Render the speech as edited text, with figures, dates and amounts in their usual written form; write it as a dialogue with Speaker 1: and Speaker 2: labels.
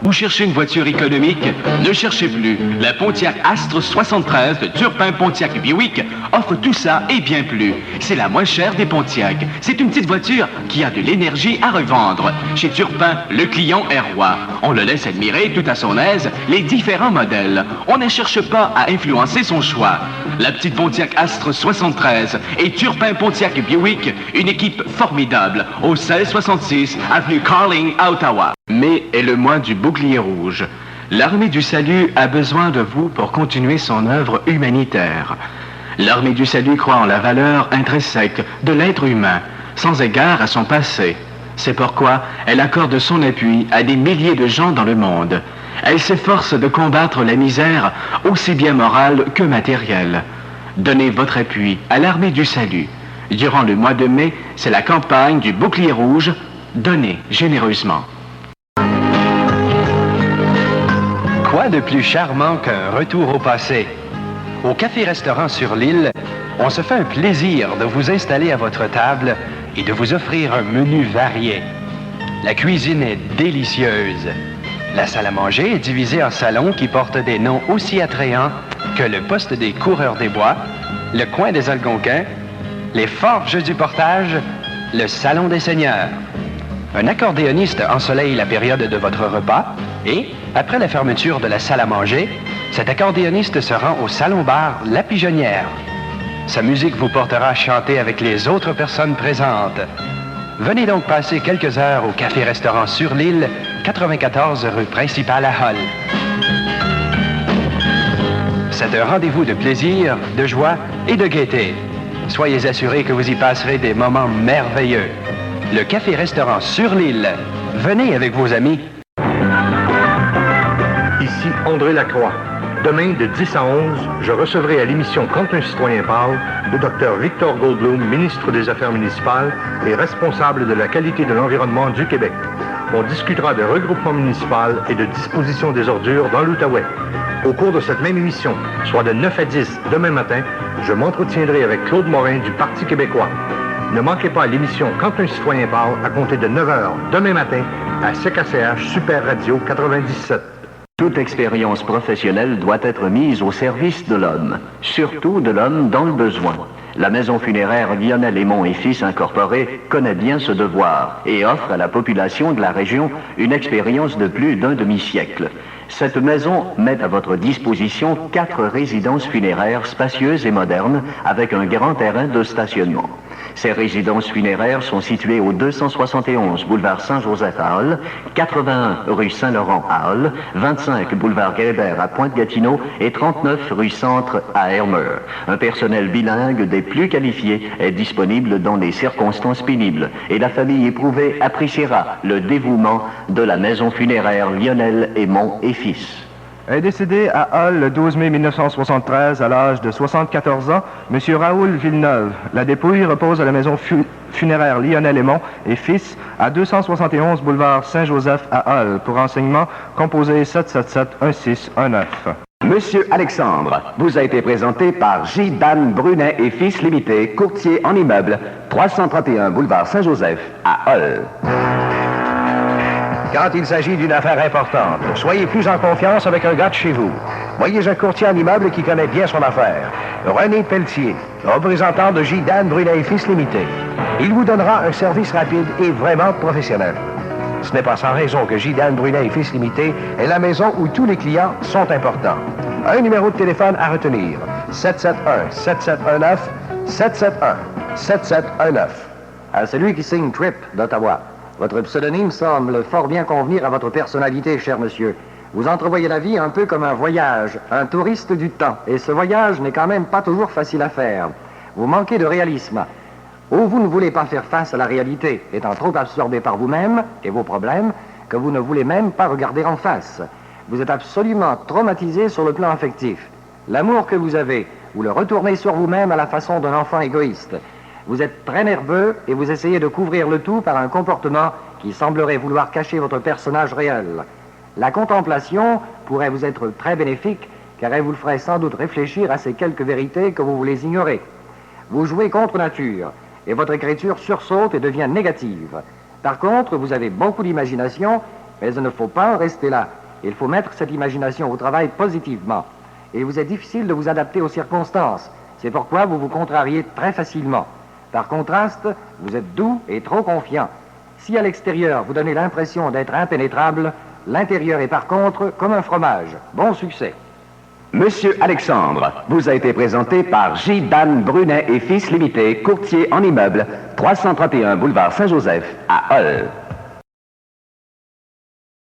Speaker 1: Vous cherchez une voiture économique? Ne cherchez plus. La Pontiac Astre 73 de Turpin Pontiac Buick offre tout ça et bien plus. C'est la moins chère des Pontiac. C'est une petite voiture qui a de l'énergie à revendre. Chez Turpin, le client est roi. On le laisse admirer tout à son aise les différents modèles. On ne cherche pas à influencer son choix. La petite Pontiac Astre 73 et Turpin Pontiac Buick, une équipe formidable au 1666 avenue Carling à Ottawa. Mai est le mois du bouclier rouge. L'Armée du Salut a besoin de vous pour continuer son œuvre humanitaire. L'Armée du Salut croit en la valeur intrinsèque de l'être humain, sans égard à son passé. C'est pourquoi elle accorde son appui à des milliers de gens dans le monde. Elle s'efforce de combattre la misère, aussi bien morale que matérielle. Donnez votre appui à l'Armée du Salut. Durant le mois de mai, c'est la campagne du bouclier rouge. Donnez généreusement.
Speaker 2: Quoi de plus charmant qu'un retour au passé? Au café-restaurant sur l'île, on se fait un plaisir de vous installer à votre table et de vous offrir un menu varié. La cuisine est délicieuse. La salle à manger est divisée en salons qui portent des noms aussi attrayants que le poste des coureurs des bois, le coin des Algonquins, les forges du portage, le salon des seigneurs. Un accordéoniste ensoleille la période de votre repas et, après la fermeture de la salle à manger, cet accordéoniste se rend au salon-bar La Pigeonnière. Sa musique vous portera à chanter avec les autres personnes présentes. Venez donc passer quelques heures au café-restaurant sur l'île, 94 rue principale à Hull. C'est un rendez-vous de plaisir, de joie et de gaieté. Soyez assurés que vous y passerez des moments merveilleux. Le café-restaurant sur l'île. Venez avec vos amis.
Speaker 3: Ici André Lacroix. Demain, de 10 à 11, je recevrai à l'émission Quand un citoyen parle le Dr Victor Goldblum, ministre des Affaires municipales et responsable de la qualité de l'environnement du Québec. On discutera de regroupement municipal et de disposition des ordures dans l'Outaouais. Au cours de cette même émission, soit de 9 à 10 demain matin, je m'entretiendrai avec Claude Morin du Parti québécois. Ne manquez pas l'émission Quand un citoyen parle à compter de 9h demain matin à CKCH Super Radio 97.
Speaker 4: Toute expérience professionnelle doit être mise au service de l'homme, surtout de l'homme dans le besoin. La maison funéraire Lionel Aymon et Fils Incorporée connaît bien ce devoir et offre à la population de la région une expérience de plus d'un demi-siècle. Cette maison met à votre disposition 4 résidences funéraires spacieuses et modernes avec un grand terrain de stationnement. Ces résidences funéraires sont situées au 271 boulevard Saint-Joseph à Hull, 81 rue Saint-Laurent à Hull, 25 boulevard Guébert à Pointe-Gatineau et 39 rue Centre à Aylmer. Un personnel bilingue des plus qualifiés est disponible dans les circonstances pénibles et la famille éprouvée appréciera le dévouement de la maison funéraire Lionel Aymon et Fils.
Speaker 5: Est décédé à Hull le 12 mai 1973 à l'âge de 74 ans, M. Raoul Villeneuve. La dépouille repose à la maison funéraire Lionel Aymon et Fils à 271 boulevard Saint-Joseph à Hull. Pour renseignement, composez 777-1619.
Speaker 6: Monsieur Alexandre vous a été présenté par J. Dan Brunet et Fils Limité, courtier en immeubles, 331 boulevard Saint-Joseph à Hull.
Speaker 2: Quand il s'agit d'une affaire importante, soyez plus en confiance avec un gars de chez vous. Voyez un courtier en immeuble qui connaît bien son affaire. René Pelletier, représentant de J. Dan Brunet et Fils Limité. Il vous donnera un service rapide et vraiment professionnel. Ce n'est pas sans raison que J. Dan Brunet et Fils Limité est la maison où tous les clients sont importants. Un numéro de téléphone à retenir, 771-7719,
Speaker 7: À celui qui signe Trip d'Ottawa. Votre pseudonyme semble fort bien convenir à votre personnalité, cher monsieur. Vous entrevoyez la vie un peu comme un voyage, un touriste du temps. Et ce voyage n'est quand même pas toujours facile à faire. Vous manquez de réalisme. Ou vous ne voulez pas faire face à la réalité, étant trop absorbé par vous-même et vos problèmes, que vous ne voulez même pas regarder en face. Vous êtes absolument traumatisé sur le plan affectif. L'amour que vous avez, vous le retournez sur vous-même à la façon d'un enfant égoïste. Vous êtes très nerveux et vous essayez de couvrir le tout par un comportement qui semblerait vouloir cacher votre personnage réel. La contemplation pourrait vous être très bénéfique car elle vous ferait sans doute réfléchir à ces quelques vérités que vous voulez ignorer. Vous jouez contre nature et votre écriture sursaute et devient négative. Par contre, vous avez beaucoup d'imagination Mais il ne faut pas en rester là. Il faut mettre cette imagination au travail positivement. Et il vous est difficile de vous adapter aux circonstances. C'est pourquoi vous vous contrariez très facilement. Par contraste, vous êtes doux et trop confiant. Si à l'extérieur vous donnez l'impression d'être impénétrable, l'intérieur est par contre comme un fromage. Bon succès.
Speaker 6: Monsieur Alexandre vous a été présenté par J. Dan Brunet et Fils Limité, courtier en immeubles, 331 boulevard Saint-Joseph à Hull.